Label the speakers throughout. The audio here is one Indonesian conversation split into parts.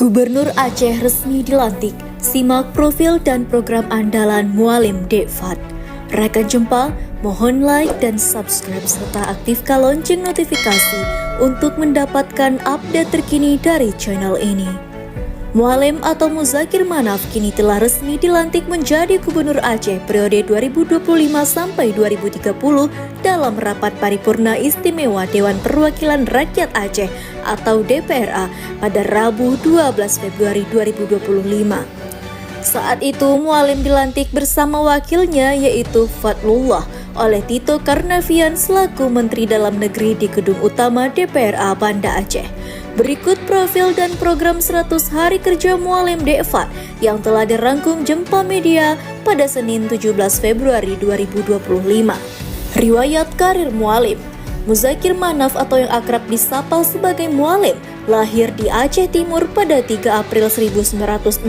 Speaker 1: Gubernur Aceh resmi dilantik. Simak profil dan program andalan Mualim Dekfat. Rekan jempol, mohon like dan subscribe serta aktifkan lonceng notifikasi untuk mendapatkan update terkini dari channel ini. Mualim atau Muzakir Manaf kini telah resmi dilantik menjadi Gubernur Aceh periode 2025 sampai 2030 dalam rapat paripurna istimewa Dewan Perwakilan Rakyat Aceh atau DPRA pada Rabu 12 Februari 2025. Saat itu Mualim dilantik bersama wakilnya yaitu Fadlullah oleh Tito Karnavian selaku Menteri Dalam Negeri di Gedung Utama DPRA Banda Aceh. Berikut profil dan program 100 hari kerja Mualim Dekfat yang telah dirangkum Jempa Media pada Senin 17 Februari 2025. Riwayat karir Mualim. Muzakir Manaf atau yang akrab disapa sebagai Mualim lahir di Aceh Timur pada 3 April 1964.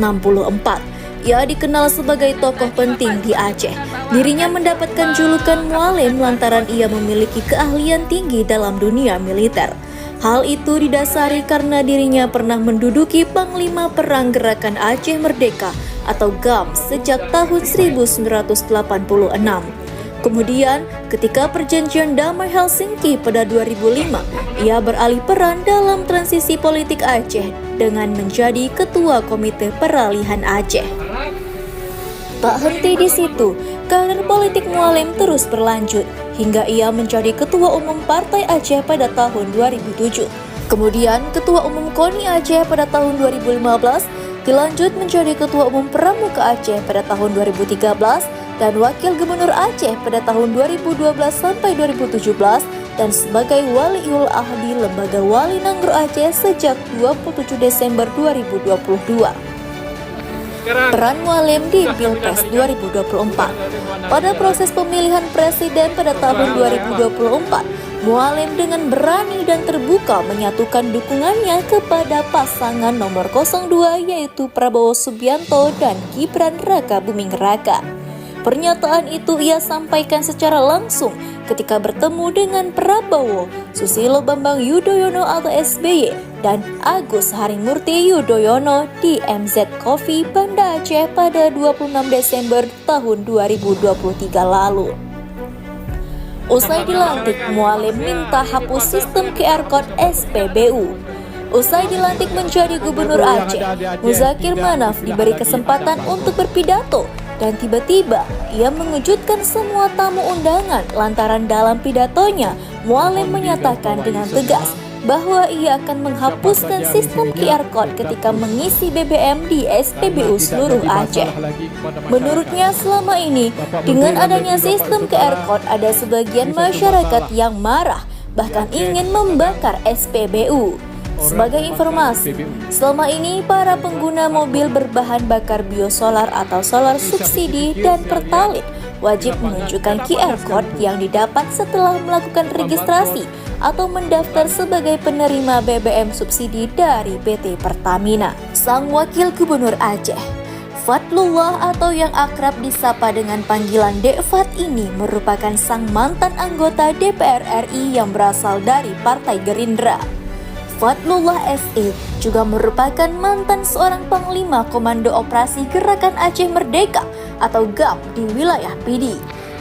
Speaker 1: Ia dikenal sebagai tokoh penting di Aceh. Dirinya mendapatkan julukan Mualim lantaran ia memiliki keahlian tinggi dalam dunia militer. Hal itu didasari karena dirinya pernah menduduki Panglima Perang Gerakan Aceh Merdeka atau GAM sejak tahun 1986. Kemudian, ketika perjanjian damai Helsinki pada 2005, ia beralih peran dalam transisi politik Aceh dengan menjadi Ketua Komite Peralihan Aceh. Tak henti di situ, karir politik Mualim terus berlanjut hingga ia menjadi Ketua Umum Partai Aceh pada tahun 2007. Kemudian Ketua Umum KONI Aceh pada tahun 2015, dilanjut menjadi Ketua Umum Pramuka Aceh pada tahun 2013 dan Wakil Gubernur Aceh pada tahun 2012 sampai 2017 dan sebagai Waliul Ahdi Lembaga Wali Nanggur Aceh sejak 27 Desember 2022. Peran Mualim di Pilpres 2024. Pada proses pemilihan presiden pada tahun 2024, Mualim dengan berani dan terbuka menyatukan dukungannya kepada pasangan nomor 02 yaitu Prabowo Subianto dan Gibran Raka Buming Raka. Pernyataan itu ia sampaikan secara langsung ketika bertemu dengan Prabowo, Susilo Bambang Yudhoyono atau SBY, dan Agus Harimurti Yudhoyono di MZ Coffee Banda Aceh pada 26 Desember tahun 2023 lalu. Usai dilantik, Mualim minta hapus sistem QR Code SPBU. Usai dilantik menjadi Gubernur Aceh, Muzakir Manaf diberi kesempatan untuk berpidato dan tiba-tiba ia mengejutkan semua tamu undangan lantaran dalam pidatonya Mualim menyatakan dengan tegas bahwa ia akan menghapuskan sistem QR Code ketika mengisi BBM di SPBU seluruh Aceh. Menurutnya selama ini dengan adanya sistem QR Code ada sebagian masyarakat yang marah bahkan ingin membakar SPBU. Sebagai informasi, selama ini para pengguna mobil berbahan bakar biosolar atau solar subsidi dan pertalite wajib menunjukkan QR Code yang didapat setelah melakukan registrasi atau mendaftar sebagai penerima BBM subsidi dari PT Pertamina. Sang Wakil Gubernur Aceh, Fadlullah atau yang akrab disapa dengan panggilan Dekfat ini merupakan sang mantan anggota DPR RI yang berasal dari Partai Gerindra. Fadlullah SE juga merupakan mantan seorang Panglima Komando Operasi Gerakan Aceh Merdeka atau GAM di wilayah PD.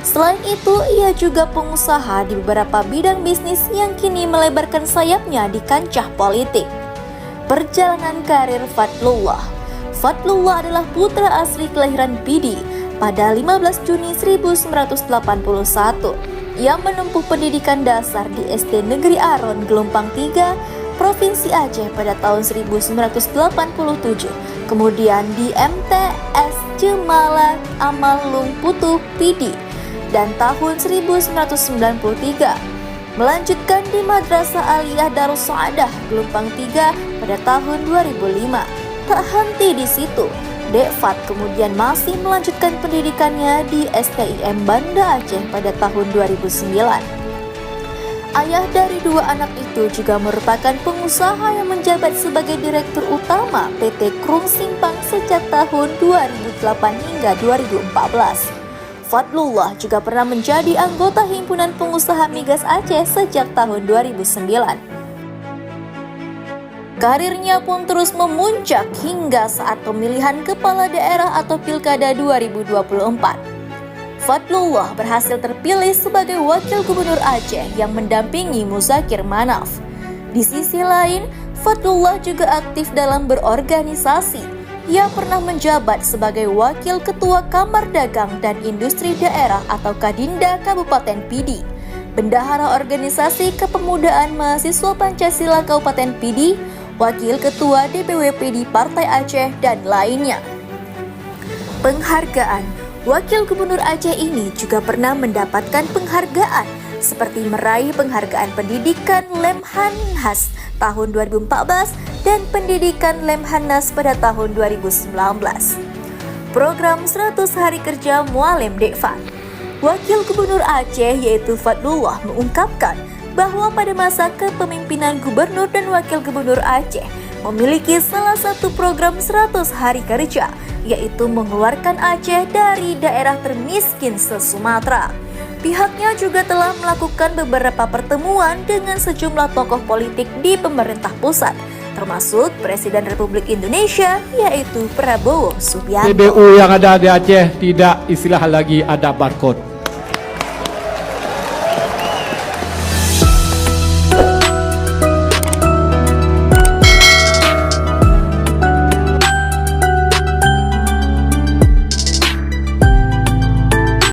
Speaker 1: Selain itu, ia juga pengusaha di beberapa bidang bisnis yang kini melebarkan sayapnya di kancah politik. Perjalanan karir Fadlullah. Fadlullah adalah putra asli kelahiran PD pada 15 Juni 1981. Ia menempuh pendidikan dasar di SD Negeri Aron Gelompang 3, Provinsi Aceh pada tahun 1987, kemudian di MTS Jemala Amalung Putu PD dan tahun 1993, melanjutkan di Madrasah Aliyah Darus Saadah Gelompang 3 pada tahun 2005. Tak henti di situ, Dekfat kemudian masih melanjutkan pendidikannya di STIM Banda Aceh pada tahun 2009. Ayah dari dua anak itu juga merupakan pengusaha yang menjabat sebagai Direktur Utama PT Krung Simpang sejak tahun 2008 hingga 2014. Fadlullah juga pernah menjadi anggota Himpunan Pengusaha Migas Aceh sejak tahun 2009. Karirnya pun terus memuncak hingga saat pemilihan kepala daerah atau Pilkada 2024. Fadlullah berhasil terpilih sebagai Wakil Gubernur Aceh yang mendampingi Muzakir Manaf. Di sisi lain, Fadlullah juga aktif dalam berorganisasi. Ia pernah menjabat sebagai Wakil Ketua Kamar Dagang dan Industri Daerah atau Kadinda Kabupaten Pidi, Bendahara Organisasi Kepemudaan Mahasiswa Pancasila Kabupaten Pidi, Wakil Ketua DPW Pidi Partai Aceh, dan lainnya. Penghargaan Wakil Gubernur Aceh ini juga pernah mendapatkan penghargaan seperti meraih penghargaan pendidikan Lemhanas tahun 2014 dan pendidikan Lemhanas pada tahun 2019. Program 100 Hari Kerja Mualim Dekfan. Wakil Gubernur Aceh yaitu Fadlullah mengungkapkan bahwa pada masa kepemimpinan Gubernur dan Wakil Gubernur Aceh memiliki salah satu program 100 Hari Kerja, yaitu mengeluarkan Aceh dari daerah termiskin se-Sumatera. Pihaknya juga telah melakukan beberapa pertemuan dengan sejumlah tokoh politik di pemerintah pusat, termasuk Presiden Republik Indonesia yaitu Prabowo Subianto.
Speaker 2: PBU yang ada di Aceh tidak istilah lagi ada barcode.